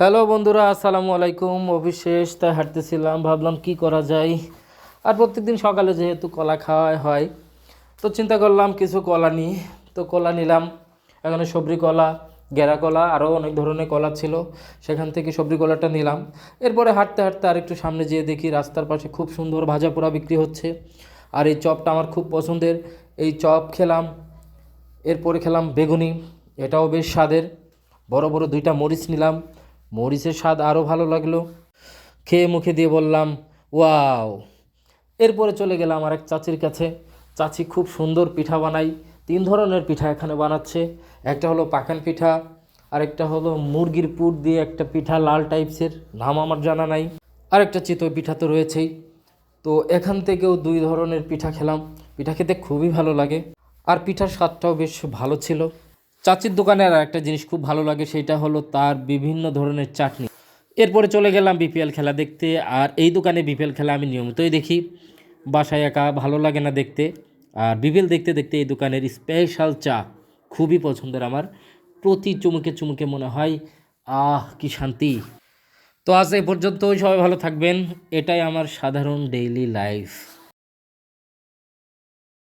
Hello বন্ধুরা, আসসালামু আলাইকুম। অফিস শেষ, তাই হাঁটতেছিলাম, ভাবলাম কি করা যায়। আর প্রত্যেকদিন সকালে যেহেতু কলা খাওয়া হয়, তো চিন্তা করলাম কিছু কলা নিই। তো কলা নিলাম, এখানে সবরি কলা, গেরা কলা, আরও অনেক ধরনের কলা ছিল। সেখান থেকে সবরি কলাটা নিলাম। এরপরে হাঁটতে হাঁটতে আরেকটু সামনে যেয়ে দেখি রাস্তার পাশে খুব সুন্দর ভাজা পোড়া বিক্রি হচ্ছে। আর এই চপটা আমার খুব পছন্দের, এই চপ খেলাম। এরপরে খেলাম বেগুনি, এটাও বেশ স্বাদের। বড় বড় দুইটা মরিচ নিলাম, মরিচের স্বাদ আরও ভালো লাগলো। খেয়ে মুখে দিয়ে বললাম ওয়াও। এরপরে চলে গেলাম আর এক চাচির কাছে। চাচি খুব সুন্দর পিঠা বানায়, 3 ধরনের পিঠা এখানে বানাচ্ছে। একটা হলো পাকান পিঠা, আরেকটা হলো মুরগির পুর দিয়ে একটা পিঠা লাল টাইপসের, নাম আমার জানা নাই। আরেকটা চিতই পিঠা তো রয়েছেই। তো এখান থেকেও 2 ধরনের পিঠা খেলাম। পিঠা খেতে খুবই ভালো লাগে, আর পিঠার স্বাদটাও বেশ ভালো ছিল। চাচির দোকানে আর একটা জিনিস খুব ভালো লাগে, সেটা হলো তার বিভিন্ন ধরনের চাটনি। এরপরে চলে গেলাম বিপিএল খেলা দেখতে। আর এই দোকানে বিপিএল খেলা আমি নিয়মিতই দেখি, বাসায় একা ভালো লাগে না দেখতে। আর বিপিএল দেখতে দেখতে এই দোকানের স্পেশাল চা খুবই পছন্দের আমার। প্রতি চুমুকে চুমুকে মনে হয় কি শান্তি। তো আজ এই পর্যন্তই, সবাই ভালো থাকবেন। এটাই আমার সাধারণ ডেইলি লাইফ।